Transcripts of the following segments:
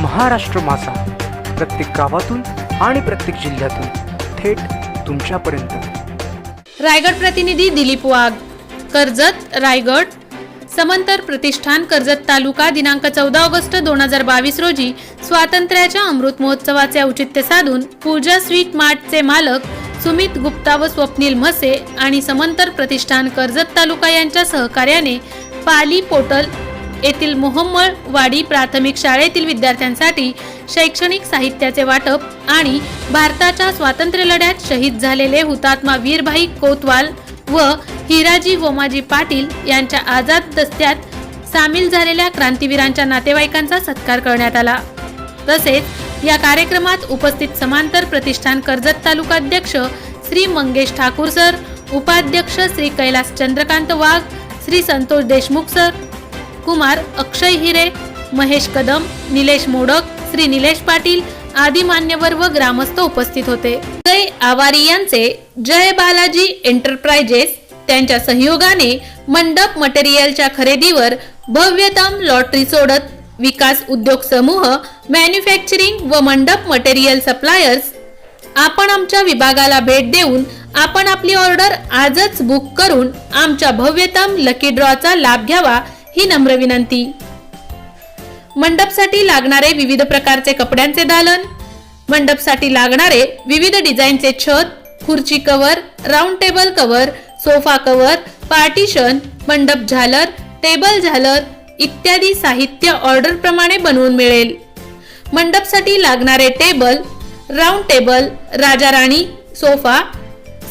महाराष्ट्र माझा प्रत्येक गावातून आणि प्रत्येक जिल्ह्यातून थेट तुमच्यापर्यंत। रायगड प्रतिनिधी दिलीप वाघ, कर्जत रायगड। समंतर प्रतिष्ठान कर्जत तालुका दिनांक 14 ऑगस्ट 2022 रोजी स्वातंत्र्याच्या अमृत महोत्सवाचे औचित्य साधून पूजा स्वीट मार्टचे मालक सुमित गुप्ता व स्वप्नील म्हसे आणि समंतर प्रतिष्ठान कर्जत तालुका यांच्या सहकार्याने पाली पोर्टल येथील मोहम्मद वाडी प्राथमिक शाळेतील विद्यार्थ्यांसाठी शैक्षणिक साहित्याचे वाटप आणि भारताच्या स्वातंत्र्य लढ्यात शहीद झालेले हुतात्मा वीरभाई कोतवाल व हिराजी गोमाजी पाटील यांच्या आझाद दस्त्यात सामील झालेल्या क्रांतीवीरांच्या नातेवाईकांचा सत्कार करण्यात आला। तसेच या कार्यक्रमात उपस्थित समांतर प्रतिष्ठान कर्जत तालुका अध्यक्ष श्री मंगेश ठाकूर सर, उपाध्यक्ष श्री कैलास चंद्रकांत वाघ, श्री संतोष देशमुख सर, कुमार अक्षय हिरे, महेश कदम, निलेश मोडक, श्री निलेश पाटील आदी मान्यवर व ग्रामस्थ उपस्थित होते। जय आवारी यांचे जय बालाजी एंटरप्राइजेस त्यांच्या सहयोगाने मंडप मटेरियलच्या खरेदीवर भव्यतम लॉटरी सोडत विकास उद्योग समूह मॅन्युफॅक्चरिंग व मंडप मटेरियल सप्लायर्स आपण आमच्या विभागाला भेट देऊन आपण आपली ऑर्डर आजच बुक करून आमच्या भव्यतम लकी ड्रॉचा लाभ घ्यावा ही नम्र विनंती। मंडपसाठी लागणारे विविध प्रकारचे कपड्यांचे दालन, मंडपसाठी लागणारे विविध डिझाईनचे छत, खुर्ची cover, round table cover, sofa cover, partition, मंडप झालर, टेबल झालर इत्यादी साहित्य ऑर्डर प्रमाणे बनवून मिळेल। मंडपसाठी लागणारे टेबल, राऊंड टेबल, राजा राणी sofa,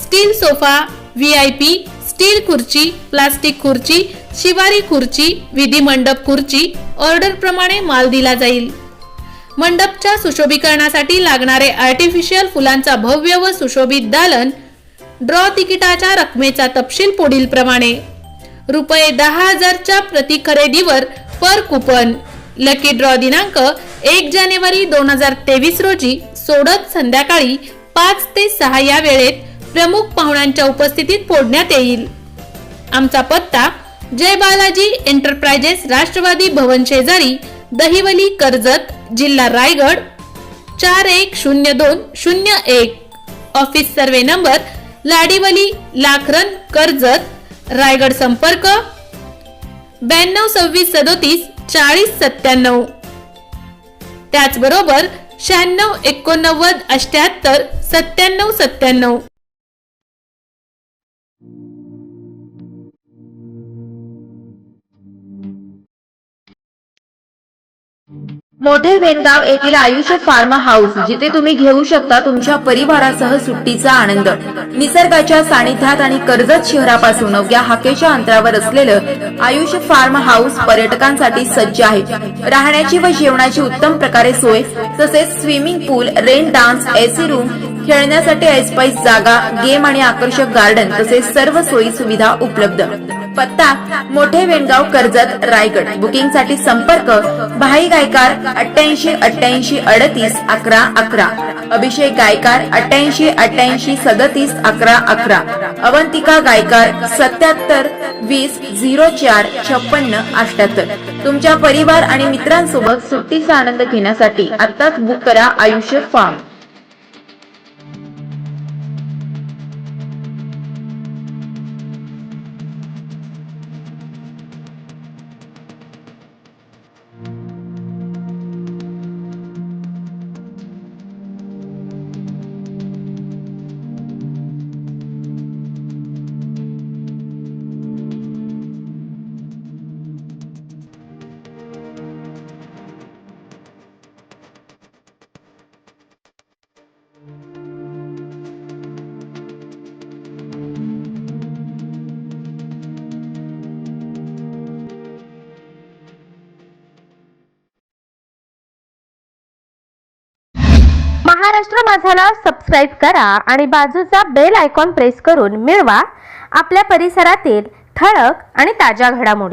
steel sofa, VIP, steel खुर्ची, प्लास्टिक खुर्ची, शिवारी खुर्ची, विधी मंडप खुर्ची ऑर्डर प्रमाणे माल दिला जाईल। मंडपच्या सुशोभीकरणासाठी लागणारे आर्टिफिशियल फुलांचा भव्य व सुशोभित दालन, ड्रॉ तिकिटाच्या रकमेचा तपशील पुढील प्रमाणे रुपये 10,000च्या प्रति खरेदीवर पर कुपन। लकी ड्रॉ दिनांक 1 जानेवारी 2023 रोजी सोडत संध्याकाळी 5 ते 6 या वेळेत प्रमुख पाहुण्यांच्या उपस्थितीत फोडण्यात येईल। आमचा पत्ता जय बालाजी एंटरप्राइजेस, राष्ट्रवादी भवन शेजारी, दहिवली कर्जत, जिल्हा Raigad 410201। Office survey number Ladivali Lakhran Karjat Raigad. संपर्क 92 26 37 40 97। त्याचबरोबर 96 89 78 97 97। मोठे वेनगाव येथील आयुष्य फार्म हाऊस, जिथे तुम्ही घेऊ शकता तुमच्या परिवारासह सुट्टीचा आनंद। निसर्गाच्या सानिध्यात आणि कर्जत शहरापासून अवघ्या हाकेच्या अंतरावर असलेलं आयुष्य फार्म हाऊस पर्यटकांसाठी सज्ज आहे। राहण्याची व जेवणाची उत्तम प्रकारे सोय, तसेच स्विमिंग पूल, रेन डान्स, AC रूम, खेळण्यासाठी ऐसपैस जागा, गेम आणि आकर्षक गार्डन तसेच सर्व सोयी सुविधा उपलब्ध। पत्ता मोठे वेनगाव कर्जत रायगड। बुकिंग साठी संपर्क भाई गायकार 88 88 38 11 11, अभिषेक गायकार 88 88 37 11 11, अवंतिका गायकार 77 20 04 56 78। तुमच्या परिवार आणि मित्रांसोबत सुट्टीचा आनंद घेण्यासाठी आत्ताच बुक करा आयुष्य फार्म। महाराष्ट्र माझाला सबस्क्राइब करा आणि बाजूचा बेल आयकॉन प्रेस करून मिळवा आपल्या परिसरातील ठळक आणि ताज्या घडामोडी।